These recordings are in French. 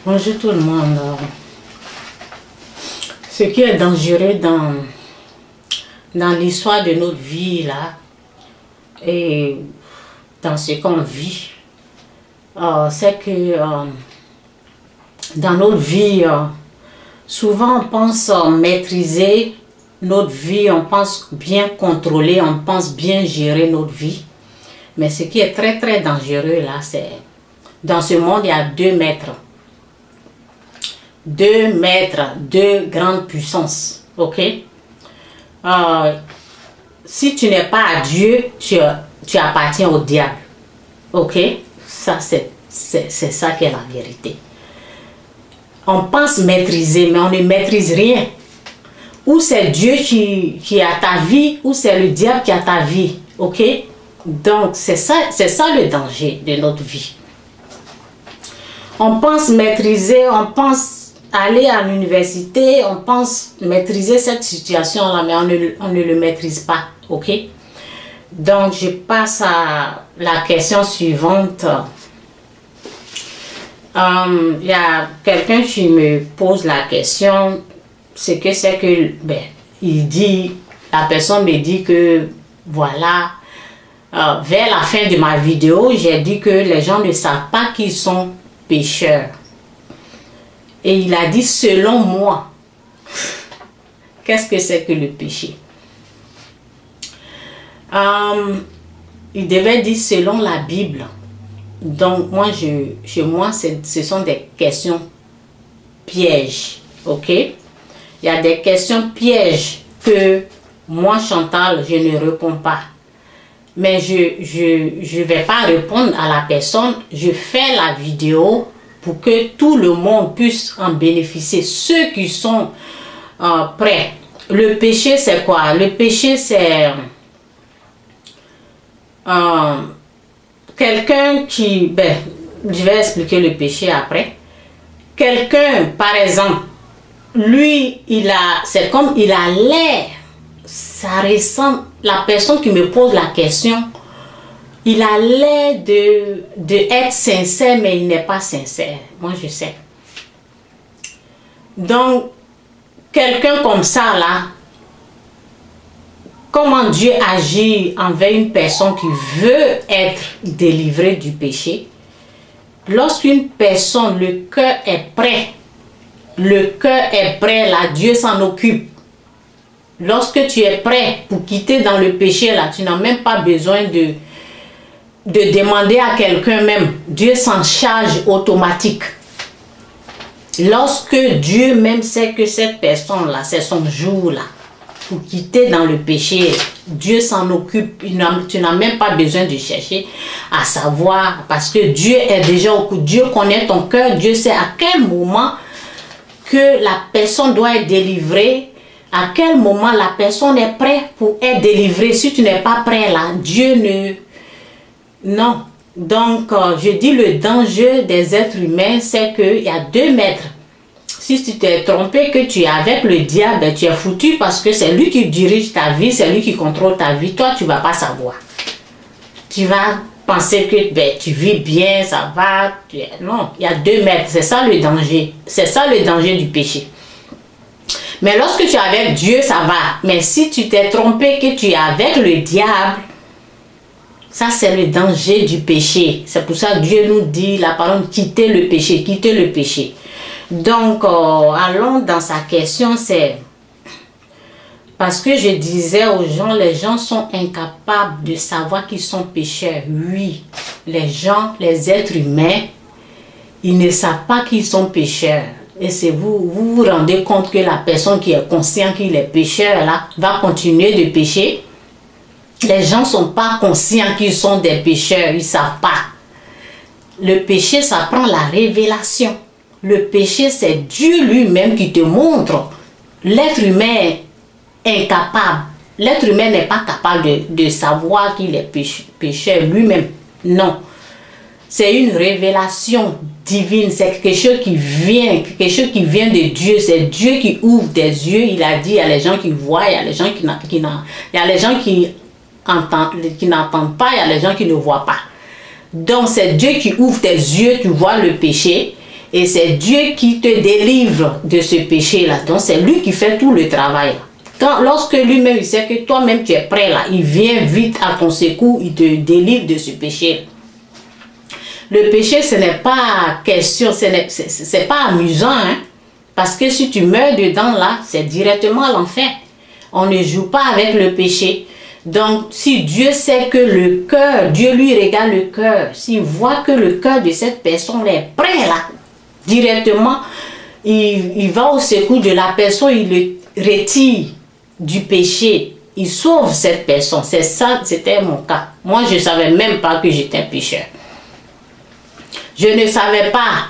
Bonjour tout le monde. Ce qui est dangereux dans l'histoire de notre vie là, et dans ce qu'on vit, c'est que dans notre vie, souvent on pense maîtriser notre vie, on pense bien contrôler, on pense bien gérer notre vie. Mais ce qui est très très dangereux là, c'est dans ce monde il y a 2 maîtres. 2 maîtres, 2 grandes puissances. Ok? Si tu n'es pas à Dieu, tu appartiens au diable. Ok? Ça, c'est ça qui est la vérité. On pense maîtriser, mais on ne maîtrise rien. Ou c'est Dieu qui a ta vie, ou c'est le diable qui a ta vie. Ok? Donc, c'est ça le danger de notre vie. On pense maîtriser, on pense aller à l'université, on pense maîtriser cette situation-là, mais on ne le maîtrise pas. Ok? Donc, je passe à la question suivante. Il y a quelqu'un qui me pose la question, ce que c'est que, la personne me dit que, voilà, vers la fin de ma vidéo, j'ai dit que les gens ne savent pas qu'ils sont pécheurs. Et il a dit, selon moi, qu'est-ce que c'est que le péché? Il devait dire selon la Bible. Donc, chez moi, ce sont des questions pièges. Ok? Il y a des questions pièges que moi, Chantal, je ne réponds pas. Mais je ne vais pas répondre à la personne. Je fais la vidéo pour que tout le monde puisse en bénéficier. Ceux qui sont prêts. Le péché, c'est quoi? Le péché, c'est quelqu'un qui... je vais expliquer le péché après. Quelqu'un, par exemple, lui, c'est comme il a l'air. Ça ressemble... La personne qui me pose la question, il a l'air de être sincère, mais il n'est pas sincère. Moi, je sais. Donc, quelqu'un comme ça, là, comment Dieu agit envers une personne qui veut être délivrée du péché? Lorsqu'une personne, le cœur est prêt, là, Dieu s'en occupe. Lorsque tu es prêt pour quitter dans le péché, là, tu n'as même pas besoin de demander à quelqu'un même. Dieu s'en charge automatique. Lorsque Dieu même sait que cette personne-là, c'est son jour là, pour quitter dans le péché, Dieu s'en occupe. Tu n'as même pas besoin de chercher à savoir, parce que Dieu est déjà au courant. Dieu connaît ton cœur. Dieu sait à quel moment que la personne doit être délivrée. À quel moment la personne est prête pour être délivrée. Si tu n'es pas prêt là, Dieu ne... Non. Donc, je dis le danger des êtres humains, c'est qu'il y a 2 maîtres. Si tu t'es trompé que tu es avec le diable, tu es foutu parce que c'est lui qui dirige ta vie, c'est lui qui contrôle ta vie. Toi, tu ne vas pas savoir. Tu vas penser que tu vis bien, ça va. Non, il y a 2 maîtres. C'est ça le danger. C'est ça le danger du péché. Mais lorsque tu es avec Dieu, ça va. Mais si tu t'es trompé que tu es avec le diable, ça c'est le danger du péché. C'est pour ça que Dieu nous dit la parole, quittez le péché, quittez le péché. Donc, allons dans sa question, c'est... Parce que je disais aux gens, les gens sont incapables de savoir qu'ils sont pécheurs. Oui, les gens, les êtres humains, ils ne savent pas qu'ils sont pécheurs. Et c'est vous rendez compte que la personne qui est consciente qu'il est pécheur, là, va continuer de pécher. Les gens ne sont pas conscients qu'ils sont des pécheurs, ils ne savent pas. Le péché, ça prend la révélation. Le péché, c'est Dieu lui-même qui te montre. L'être humain est incapable. L'être humain n'est pas capable de savoir qu'il est pécheur lui-même. Non. C'est une révélation divine. C'est quelque chose qui vient de Dieu. C'est Dieu qui ouvre des yeux. Il a dit, il y a les gens qui voient, il y a les gens qui n'entendent pas, il y a les gens qui ne voient pas. Donc c'est Dieu qui ouvre tes yeux, tu vois le péché. Et c'est Dieu qui te délivre de ce péché-là. Donc c'est lui qui fait tout le travail. Lorsque lui-même il sait que toi-même tu es prêt là, il vient vite à ton secours, il te délivre de ce péché. Le péché, ce n'est pas question, c'est pas amusant, hein? Parce que si tu meurs dedans là, c'est directement à l'enfer. On ne joue pas avec le péché. Donc, si Dieu sait que le cœur, Dieu lui regarde le cœur, s'il voit que le cœur de cette personne est prêt là, directement, il va au secours de la personne, il le retire du péché, il sauve cette personne. C'est ça, c'était mon cas. Moi, je ne savais même pas que j'étais pécheur. Je ne savais pas.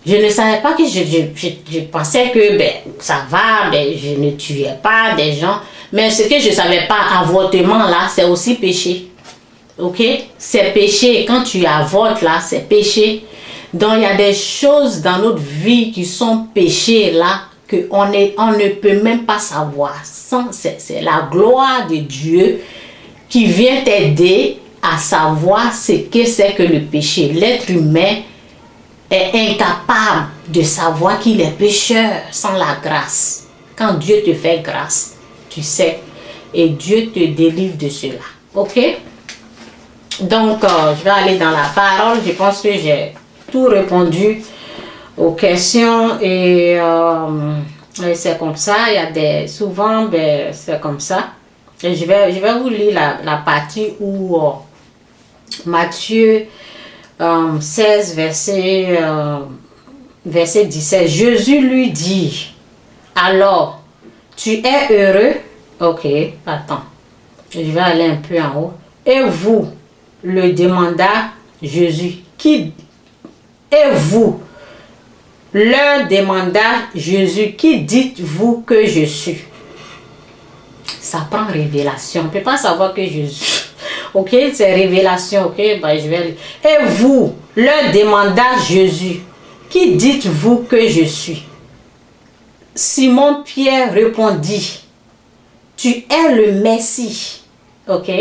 Je ne savais pas que je pensais que ça va, je ne tuais pas des gens. Mais ce que je ne savais pas, avortement là, c'est aussi péché. Ok? C'est péché. Quand tu avortes là, c'est péché. Donc il y a des choses dans notre vie qui sont péchés là, qu'on ne peut même pas savoir. C'est la gloire de Dieu qui vient t'aider à savoir ce que c'est que le péché. L'être humain est incapable de savoir qu'il est pécheur sans la grâce. Quand Dieu te fait grâce, tu sais, et Dieu te délivre de cela. Ok? Donc, je vais aller dans la parole. Je pense que j'ai tout répondu aux questions et c'est comme ça. Il y a souvent, c'est comme ça. Et je vais vous lire la partie où Matthieu 16, verset 17. Jésus lui dit, alors, tu es heureux. Ok, attends. Je vais aller un peu en haut. Et vous, le demanda Jésus. Et vous, leur demanda Jésus, qui dites-vous que je suis? Ça prend révélation. On ne peut pas savoir que Jésus. Ok, c'est révélation. Ok, je vais. Et vous, leur demanda Jésus, qui dites-vous que je suis? Simon Pierre répondit, tu es le Messie. Ok,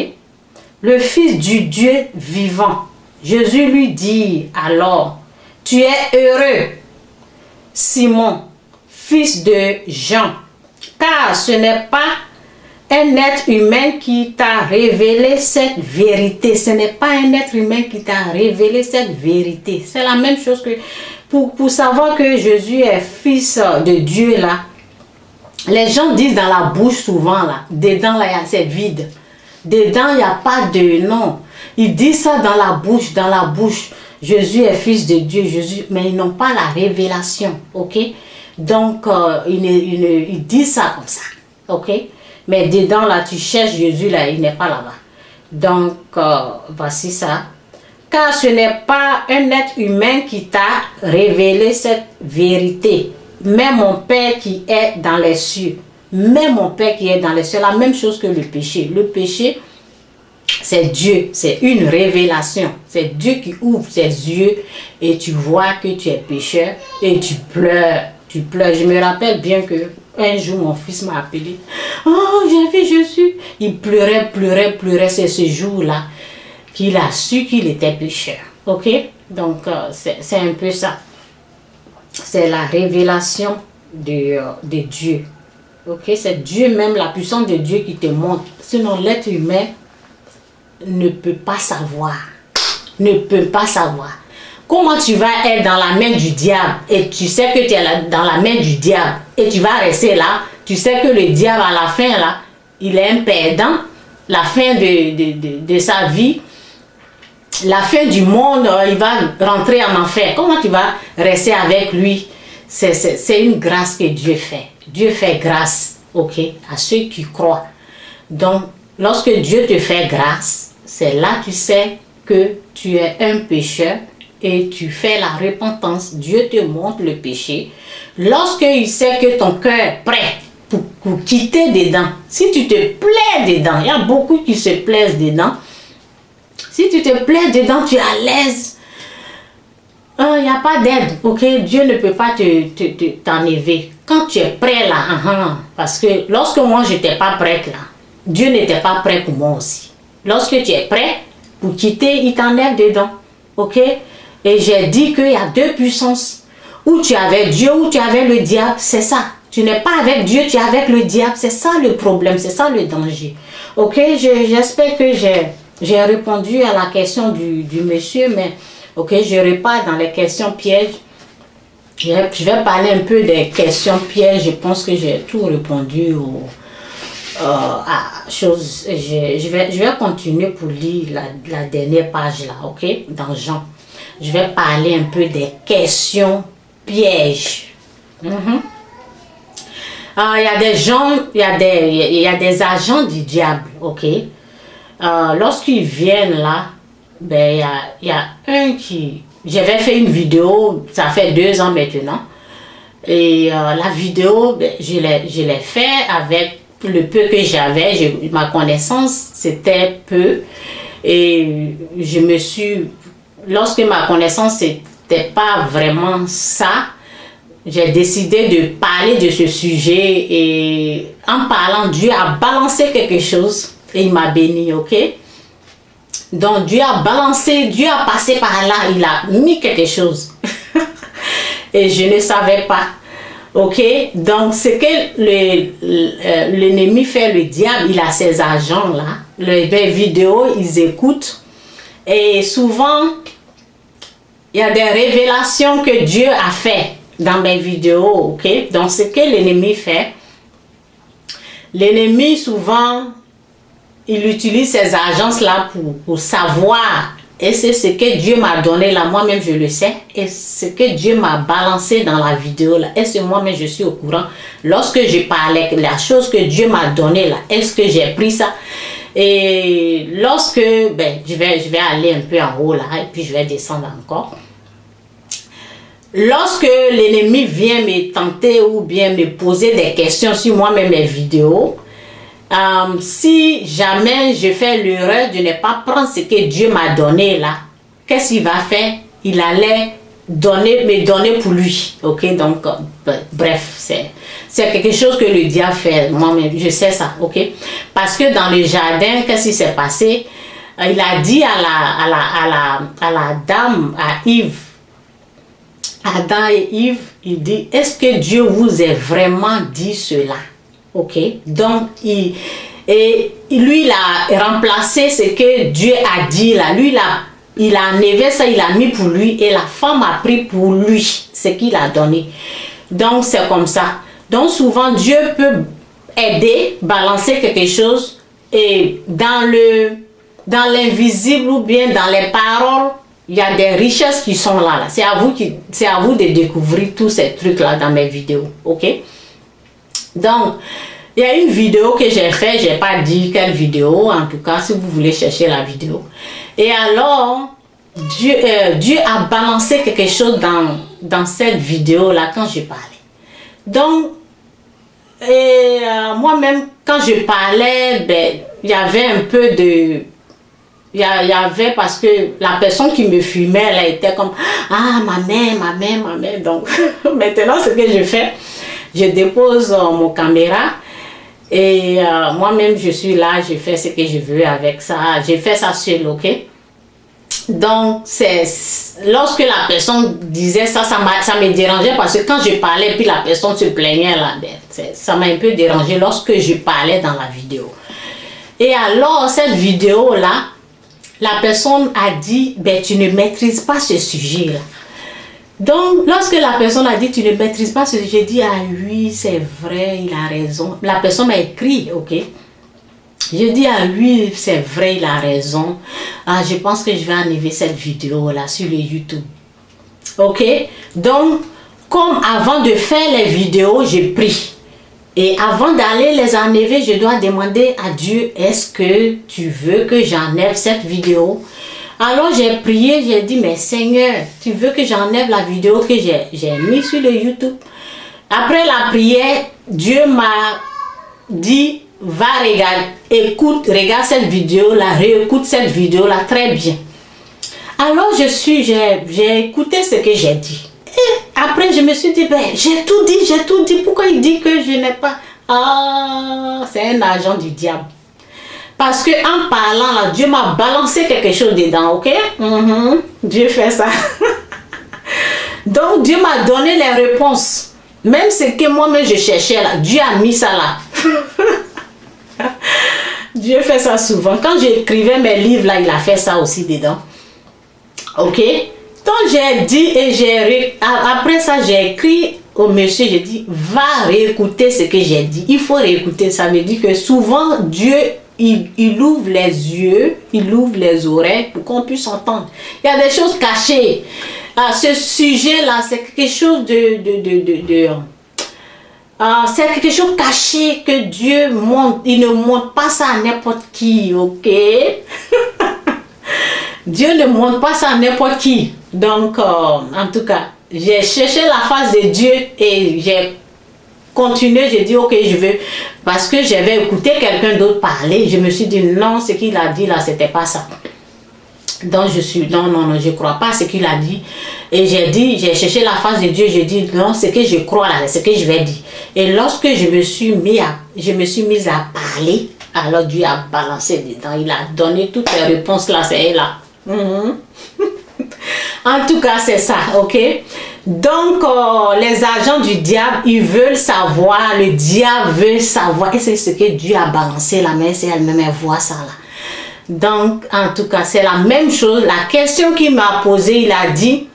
le Fils du Dieu vivant. Jésus lui dit alors, tu es heureux, Simon, fils de Jean, car ce n'est pas un être humain qui t'a révélé cette vérité. Ce n'est pas un être humain qui t'a révélé cette vérité. C'est la même chose que pour savoir que Jésus est fils de Dieu là. Les gens disent dans la bouche souvent là, dedans là c'est vide. Dedans il n'y a pas de nom. Ils disent ça dans la bouche. Jésus est fils de Dieu, Jésus, mais ils n'ont pas la révélation, ok? Donc ils disent ça comme ça, ok? Mais dedans, là, tu cherches Jésus, là, il n'est pas là-bas. Donc, voici ça. Car ce n'est pas un être humain qui t'a révélé cette vérité, mais mon Père qui est dans les cieux. Mais mon Père qui est dans les cieux, la même chose que le péché. Le péché, c'est Dieu, c'est une révélation. C'est Dieu qui ouvre ses yeux et tu vois que tu es pécheur et tu pleures. Tu pleures. Je me rappelle bien que un jour, mon fils m'a appelé. Oh, j'ai vu Jésus. Il pleurait. C'est ce jour-là qu'il a su qu'il était pécheur. Ok? Donc, c'est un peu ça. C'est la révélation de Dieu. Ok? C'est Dieu même, la puissance de Dieu qui te montre. Sinon, l'être humain ne peut pas savoir. Ne peut pas savoir. Comment tu vas être dans la main du diable et tu sais que tu es dans la main du diable et tu vas rester là, tu sais que le diable à la fin là, il est un perdant, la fin de sa vie, la fin du monde, il va rentrer en enfer. Comment tu vas rester avec lui? C'est une grâce que Dieu fait. Dieu fait grâce, ok, à ceux qui croient. Donc, lorsque Dieu te fait grâce, c'est là que tu sais que tu es un pécheur. Et tu fais la repentance, Dieu te montre le péché. Lorsqu'il sait que ton cœur est prêt pour quitter dedans, si tu te plais dedans, il y a beaucoup qui se plaisent dedans. Si tu te plais dedans, tu es à l'aise. Il n'y a pas d'aide, ok? Dieu ne peut pas t'enlever. Quand tu es prêt là, parce que lorsque moi je n'étais pas prête là, Dieu n'était pas prêt pour moi aussi. Lorsque tu es prêt pour quitter, il t'enlève dedans, ok? Et j'ai dit qu'il y a deux puissances. Ou tu avais Dieu, ou tu avais le diable. C'est ça. Tu n'es pas avec Dieu, tu es avec le diable. C'est ça le problème, c'est ça le danger. Ok, j'espère que j'ai répondu à la question du monsieur, mais ok, je repars dans les questions pièges. Je vais parler un peu des questions pièges. Je pense que j'ai tout répondu à choses. Je vais continuer pour lire la dernière page là, ok, dans Jean. Je vais parler un peu des questions pièges. Il y a des gens, il y a des agents du diable, ok. Lorsqu'ils viennent là, ben il y a un qui... J'avais fait une vidéo, ça fait 2 ans maintenant. Et la vidéo, ben, je l'ai fait avec le peu que j'avais. Ma connaissance, c'était peu. Et je me suis... Lorsque ma connaissance n'était pas vraiment ça, j'ai décidé de parler de ce sujet. Et en parlant, Dieu a balancé quelque chose. Et il m'a béni, ok? Donc Dieu a balancé, Dieu a passé par là, il a mis quelque chose. Et je ne savais pas. Ok? Donc ce que l'ennemi fait, le diable, il a ses agents là. Les vidéos, ils écoutent. Et souvent, il y a des révélations que Dieu a fait dans mes vidéos. Ok? Donc ce que l'ennemi fait, l'ennemi souvent... Il utilise ces agences-là pour savoir. Et c'est ce que Dieu m'a donné là. Moi-même, je le sais. Et ce que Dieu m'a balancé dans la vidéo là. Est-ce que moi-même, je suis au courant? Lorsque je parlais, la chose que Dieu m'a donnée là, est-ce que j'ai pris ça? Et lorsque, ben, je vais aller un peu en haut là. Et puis, je vais descendre encore. Lorsque l'ennemi vient me tenter ou bien me poser des questions sur moi-même mes vidéos, si jamais je fais l'erreur de ne pas prendre ce que Dieu m'a donné là, qu'est-ce qu'il va faire? Il allait me donner pour lui. Ok, donc bref, c'est quelque chose que le diable fait. Moi-même, je sais ça. Ok, parce que dans le jardin, qu'est-ce qui s'est passé? Il a dit à la dame, à Yves, Adam et Yves, il dit, est-ce que Dieu vous a vraiment dit cela? Ok, donc lui il a remplacé ce que Dieu a dit là. Lui il a enlevé ça, il a mis pour lui et la femme a pris pour lui ce qu'il a donné. Donc c'est comme ça. Donc souvent Dieu peut aider, balancer quelque chose et dans l'invisible ou bien dans les paroles, il y a des richesses qui sont là. C'est à vous de découvrir tous ces trucs là dans mes vidéos. Ok. Donc, il y a une vidéo que j'ai faite, je n'ai pas dit quelle vidéo, en tout cas, si vous voulez chercher la vidéo. Et alors, Dieu a balancé quelque chose dans cette vidéo-là quand je parlais. Donc, moi-même, quand je parlais, ben, il y avait un peu de... Il y avait parce que la personne qui me filmait, elle était comme « Ah, ma mère. » Donc, maintenant, ce que je fais, je dépose mon caméra et moi-même je suis là, je fais ce que je veux avec ça. J'ai fait ça seul, ok? Donc, lorsque la personne disait ça, ça me dérangeait parce que quand je parlais, puis la personne se plaignait là, ça m'a un peu dérangé lorsque je parlais dans la vidéo. Et alors, cette vidéo-là, la personne a dit, ben, tu ne maîtrises pas ce sujet-là. Donc, lorsque la personne a dit, tu ne maîtrises pas ce sujet, j'ai dit, ah oui, c'est vrai, il a raison. La personne m'a écrit, ok. Je dis, ah oui, c'est vrai, il a raison. Ah, je pense que je vais enlever cette vidéo-là sur le YouTube. Ok. Donc, comme avant de faire les vidéos, j'ai pris. Et avant d'aller les enlever, je dois demander à Dieu, est-ce que tu veux que j'enlève cette vidéo? Alors j'ai prié, j'ai dit, mais Seigneur, tu veux que j'enlève la vidéo que j'ai mise sur le YouTube? Après la prière, Dieu m'a dit, va regarde, regarde cette vidéo-là, réécoute cette vidéo-là très bien. Alors j'ai écouté ce que j'ai dit. Et après, je me suis dit, ben, j'ai tout dit. Pourquoi il dit que je n'ai pas... Ah, c'est un agent du diable. Parce que en parlant, là, Dieu m'a balancé quelque chose dedans, ok? Dieu fait ça. Donc Dieu m'a donné les réponses. Même ce que moi-même je cherchais là, Dieu a mis ça là. Dieu fait ça souvent. Quand j'écrivais mes livres là, il a fait ça aussi dedans. Ok? Donc j'ai dit et après ça j'ai écrit au monsieur, j'ai dit va réécouter ce que j'ai dit. Il faut réécouter. Ça veut dire que souvent Dieu il ouvre les yeux, il ouvre les oreilles pour qu'on puisse entendre. Il y a des choses cachées. Ce sujet-là, c'est quelque chose c'est quelque chose caché que Dieu montre. Il ne montre pas ça à n'importe qui, ok? Dieu ne montre pas ça à n'importe qui. Donc, en tout cas, j'ai cherché la face de Dieu et j'ai continué. J'ai dit, ok, je veux. Parce que j'avais écouté quelqu'un d'autre parler. Je me suis dit, non, ce qu'il a dit là, c'était pas ça. Donc, non, je crois pas à ce qu'il a dit. Et j'ai cherché la face de Dieu. J'ai dit, non, ce que je crois là, c'est ce que je vais dire. Et lorsque je me suis mise à parler, alors Dieu a balancé dedans. Il a donné toutes les réponses là, c'est là. En tout cas, c'est ça, ok? Donc, les agents du diable, ils veulent savoir, le diable veut savoir. Et c'est ce que Dieu a balancé là, mais c'est elle-même, elle voit ça là. Donc, en tout cas, c'est la même chose. La question qu'il m'a posée, il a dit,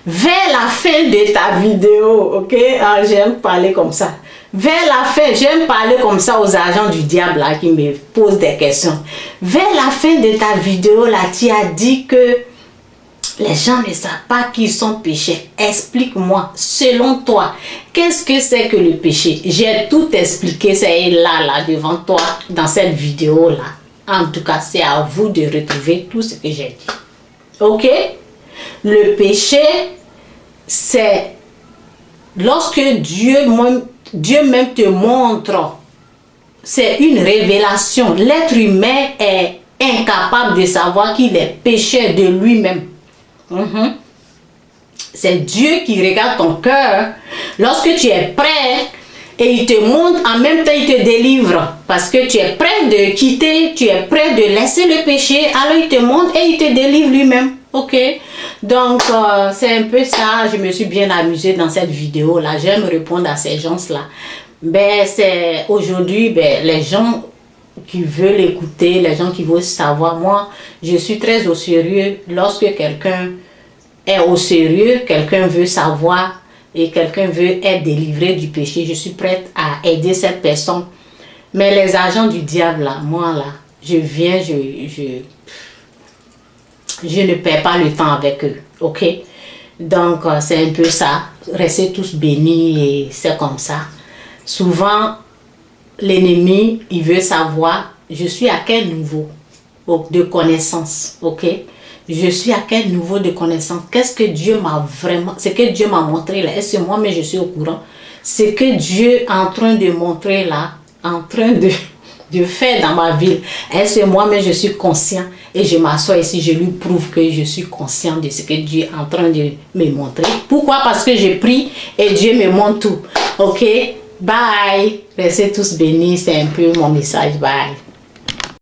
vers la fin de ta vidéo, ok? Ah, j'aime parler comme ça. Vers la fin, j'aime parler comme ça aux agents du diable là, qui me posent des questions. Vers la fin de ta vidéo là, tu as dit que les gens ne savent pas qu'ils sont péchés. Explique-moi, selon toi, qu'est-ce que c'est que le péché? J'ai tout expliqué, c'est là, devant toi, dans cette vidéo là. En tout cas, c'est à vous de retrouver tout ce que j'ai dit. Ok? Le péché, c'est lorsque Dieu même te montre, c'est une révélation. L'être humain est incapable de savoir qu'il est pécheur de lui-même. C'est Dieu qui regarde ton cœur. Lorsque tu es prêt, et il te montre, en même temps il te délivre. Parce que tu es prêt de quitter, tu es prêt de laisser le péché, alors il te montre et il te délivre lui-même. Ok? Donc, c'est un peu ça. Je me suis bien amusée dans cette vidéo-là. J'aime répondre à ces gens-là. Ben, c'est aujourd'hui, les gens qui veulent écouter, les gens qui veulent savoir, moi, je suis très au sérieux. Lorsque quelqu'un est au sérieux, quelqu'un veut savoir et quelqu'un veut être délivré du péché, je suis prête à aider cette personne. Mais les agents du diable, là, moi, là, je viens, je ne perds pas le temps avec eux, ok? Donc, c'est un peu ça. Restez tous bénis et c'est comme ça. Souvent, l'ennemi, il veut savoir, je suis à quel niveau de connaissance, ok? Je suis à quel niveau de connaissance? Qu'est-ce que Dieu m'a vraiment... Ce que Dieu m'a montré là, est-ce que moi-même je suis au courant? Ce que Dieu est en train de montrer là, en train de faire dans ma vie, est-ce que moi-même je suis conscient? Et je m'assois ici, je lui prouve que je suis conscient de ce que Dieu est en train de me montrer. Pourquoi? Parce que je prie et Dieu me montre tout. Ok? Bye! Restez tous bénis, c'est un peu mon message. Bye!